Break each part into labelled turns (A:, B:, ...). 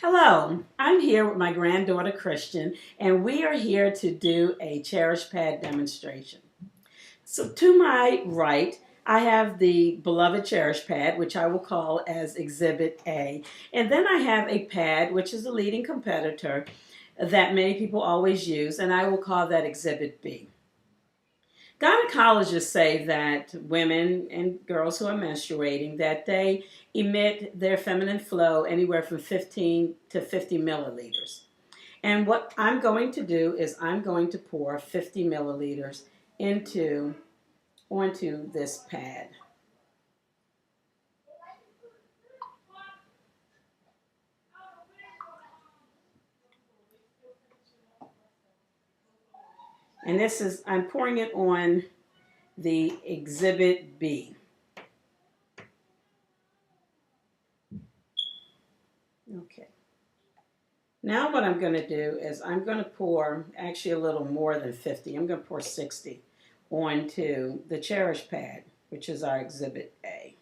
A: Hello, I'm here with my granddaughter Christian, and we are here to do a cherish pad demonstration. So, to my right, I have the beloved cherish pad, which I will call as Exhibit A. And then I have a pad, which is a leading competitor that many people always use, and I will call that Exhibit B. Gynecologists say that women and girls who are menstruating that they emit their feminine flow anywhere from 15 to 50 milliliters. And what I'm going to do is I'm going to pour 50 milliliters into onto this pad. And I'm pouring it on the Exhibit B. Okay. Now what I'm going to do is I'm going to pour actually a little more than 50. I'm going to pour 60 onto the cherish pad, which is our Exhibit A.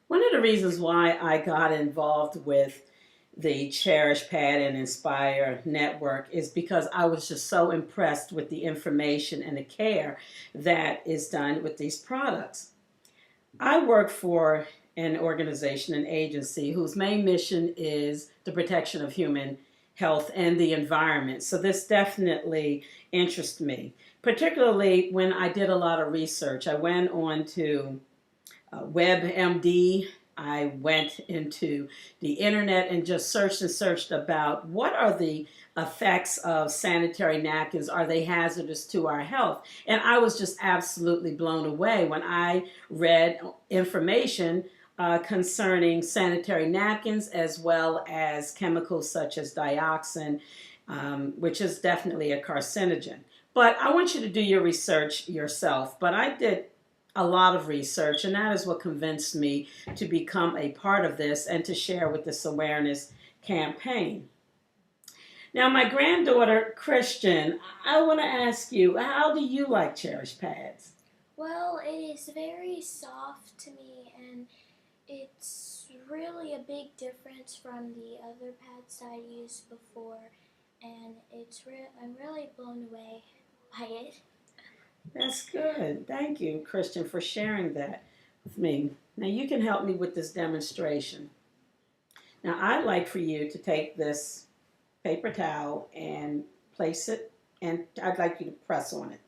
A: One of the reasons why I got involved with the Cherish Pad and Inspire Network is because I was just so impressed with the information and the care that is done with these products. I work for an organization, an agency, whose main mission is the protection of human health and the environment. So this definitely interests me, particularly when I did a lot of research. I went on to WebMD. I went into the internet and just searched about what are the effects of sanitary napkins. Are they hazardous to our health? And I was just absolutely blown away when I read information concerning sanitary napkins as well as chemicals such as dioxin, which is definitely a carcinogen. But I want you to do your research yourself. But I did a lot of research, and that is what convinced me to become a part of this and to share with this awareness campaign. Now, my granddaughter Christian, I want to ask you, how do you like cherish pads?
B: Well, it is very soft to me, and it's really a big difference from the other pads I used before, and I'm really blown away by it.
A: That's good. Thank you, Christian, for sharing that with me. Now, you can help me with this demonstration. Now, I'd like for you to take this paper towel and place it, and I'd like you to press on it.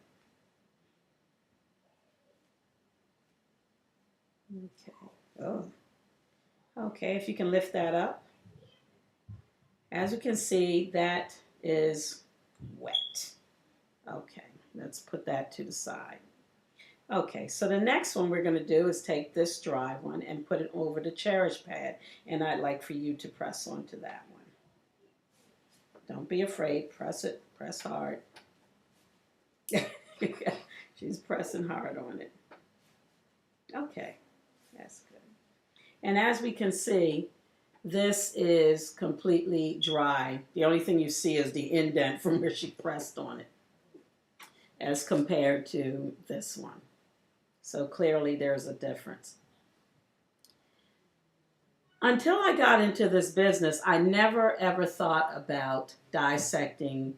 A: Okay. Oh, okay. If you can lift that up. As you can see, that is wet. Okay, let's put that to the side. Okay, so the next one we're going to do is take this dry one and put it over the cherish pad, and I'd like for you to press onto that one. Don't be afraid, press it, press hard. She's pressing hard on it. Okay, that's good. And as we can see, this is completely dry. The only thing you see is the indent from where she pressed on it as compared to this one. So clearly there's a difference. Until I got into this business, I never ever thought about dissecting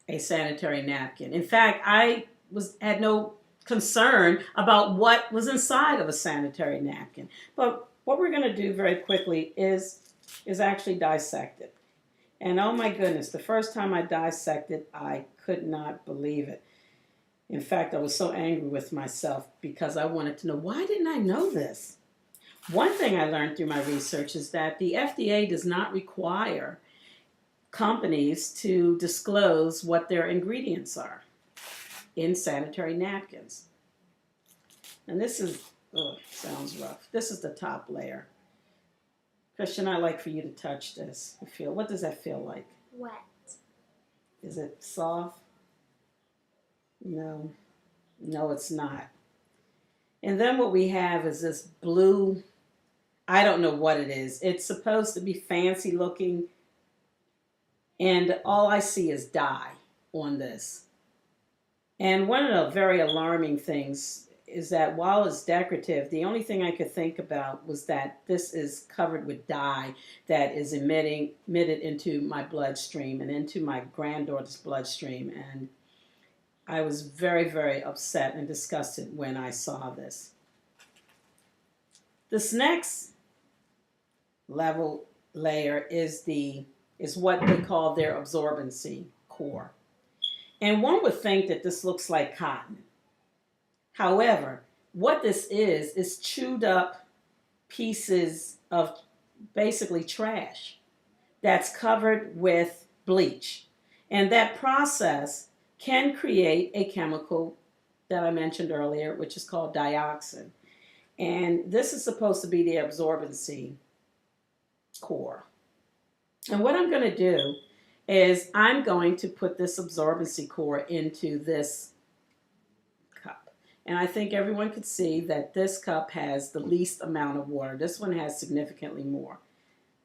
A: a sanitary napkin. In fact, I had no concern about what was inside of a sanitary napkin. But what we're going to do very quickly is actually dissect it. And oh my goodness, the first time I dissected, I could not believe it. In fact, I was so angry with myself because I wanted to know, why didn't I know this? One thing I learned through my research is that the FDA does not require companies to disclose what their ingredients are in sanitary napkins. And this is, oh, sounds rough. This is the top layer. Christian, I'd like for you to touch this. What does that feel like?
B: Wet.
A: Is it soft? No, it's not. And then what we have is this blue, I don't know what it is. It's supposed to be fancy looking, and all I see is dye on this. And one of the very alarming things is that while it's decorative, the only thing I could think about was that this is covered with dye that is emitted into my bloodstream and into my granddaughter's bloodstream. And I was very, very upset and disgusted when I saw this. This next level layer is what they call their absorbency core. And one would think that this looks like cotton. However, what this is chewed up pieces of basically trash that's covered with bleach. And that process can create a chemical that I mentioned earlier, which is called dioxin. And this is supposed to be the absorbency core. And what I'm going to do is I'm going to put this absorbency core into this cup. And I think everyone could see that this cup has the least amount of water. This one has significantly more.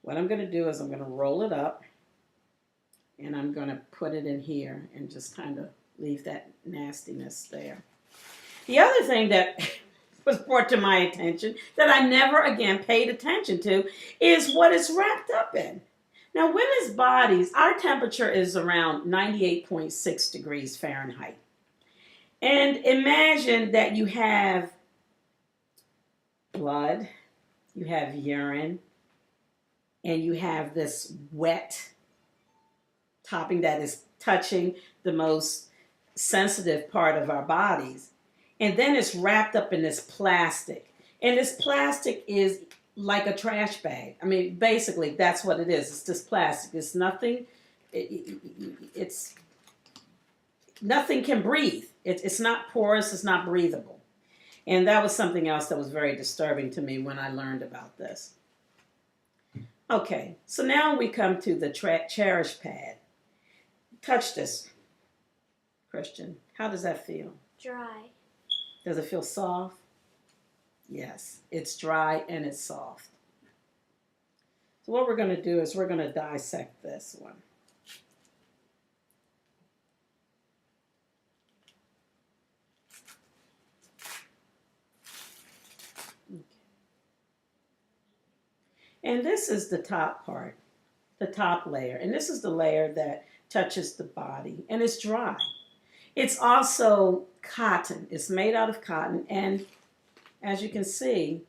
A: What I'm going to do is I'm going to roll it up and I'm going to put it in here and just kind of leave that nastiness there. The other thing that was brought to my attention that I never again paid attention to is what it's wrapped up in. Now, women's bodies, our temperature is around 98.6 degrees Fahrenheit. And imagine that you have blood, you have urine, and you have this wet topping that is touching the most sensitive part of our bodies. And then it's wrapped up in this plastic. And this plastic is like a trash bag. I mean, basically, that's what it is. It's just plastic. It's nothing. It's nothing can breathe. It's not porous. It's not breathable. And that was something else that was very disturbing to me when I learned about this. Okay, so now we come to the cherish pad. Touch this, Christian. How does that feel?
B: Dry.
A: Does it feel soft? Yes, it's dry and it's soft. So what we're going to do is we're going to dissect this one. Okay. And this is the top part, the top layer. And this is the layer that touches the body. And it's dry. It's also cotton. It's made out of cotton. And as you can see,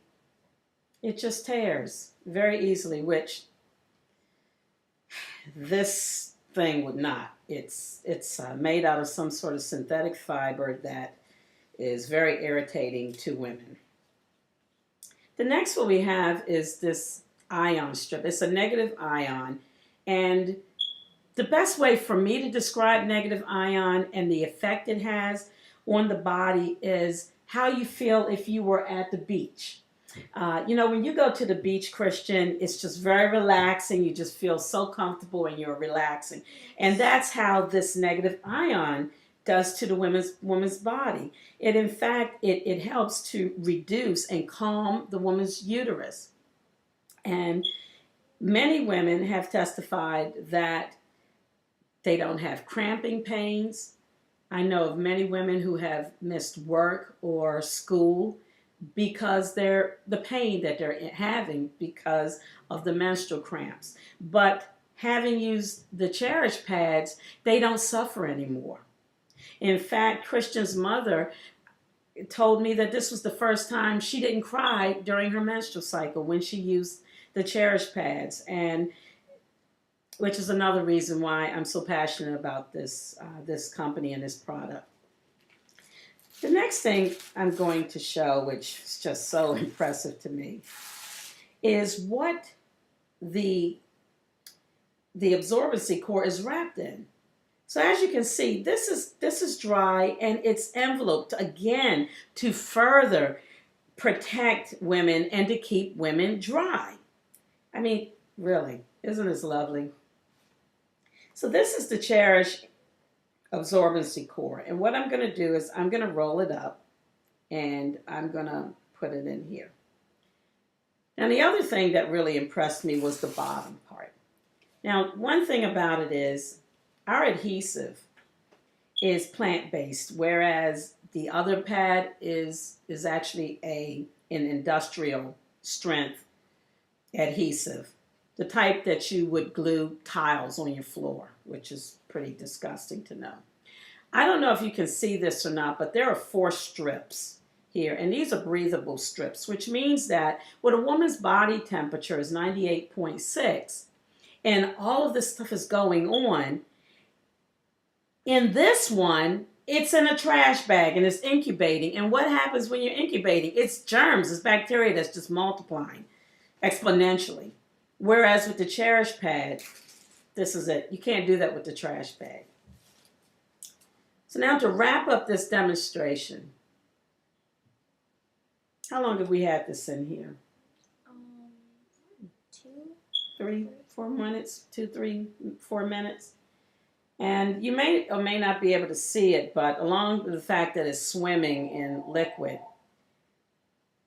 A: it just tears very easily, which this thing would not. It's made out of some sort of synthetic fiber that is very irritating to women. The next one we have is this ion strip. It's a negative ion, and the best way for me to describe negative ion and the effect it has on the body is how you feel if you were at the beach. When you go to the beach, Christian, it's just very relaxing. You just feel so comfortable and you're relaxing. And that's how this negative ion does to the woman's body. In fact, it helps to reduce and calm the woman's uterus. And many women have testified that they don't have cramping pains. I know of many women who have missed work or school because the pain that they're having because of the menstrual cramps. But having used the cherish pads, they don't suffer anymore. In fact, Christian's mother told me that this was the first time she didn't cry during her menstrual cycle when she used the cherish pads, and which is another reason why I'm so passionate about this company and this product. The next thing I'm going to show, which is just so impressive to me, is what the absorbency core is wrapped in. So as you can see, this is dry and it's enveloped again to further protect women and to keep women dry. I mean, really, isn't this lovely? So this is the Cherish absorbency core. And what I'm going to do is I'm going to roll it up and I'm going to put it in here. Now the other thing that really impressed me was the bottom part. Now one thing about it is our adhesive is plant-based, whereas the other pad is actually an industrial strength adhesive, the type that you would glue tiles on your floor, which is pretty disgusting to know. I don't know if you can see this or not, but there are 4 strips here, and these are breathable strips, which means that when a woman's body temperature is 98.6 and all of this stuff is going on, in this one, it's in a trash bag and it's incubating. And what happens when you're incubating? It's germs, it's bacteria that's just multiplying exponentially. Whereas with the Cherish pad, this is it. You can't do that with the trash bag. So now to wrap up this demonstration, how long have we had this in here?
B: 2,
A: 3, 4 minutes, 2, 3, 4 minutes. And you may or may not be able to see it, but along with the fact that it's swimming in liquid,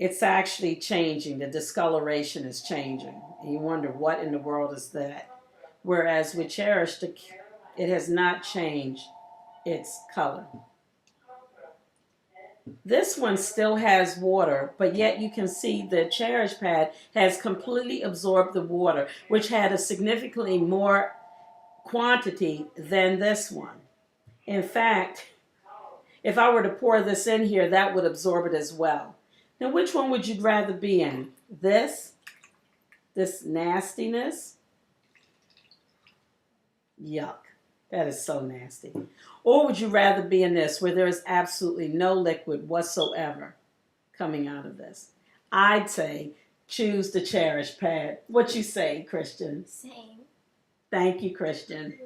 A: it's actually changing. The discoloration is changing. And you wonder, what in the world is that? Whereas with Cherish, it has not changed its color. This one still has water, but yet you can see the Cherish pad has completely absorbed the water, which had a significantly more quantity than this one. In fact, if I were to pour this in here, that would absorb it as well. Now, which one would you rather be in? This nastiness? Yuck. That is so nasty. Or would you rather be in this, where there is absolutely no liquid whatsoever coming out of this? I'd say choose the Cherish pad. What you say, Christian?
B: Same.
A: Thank you, Christian.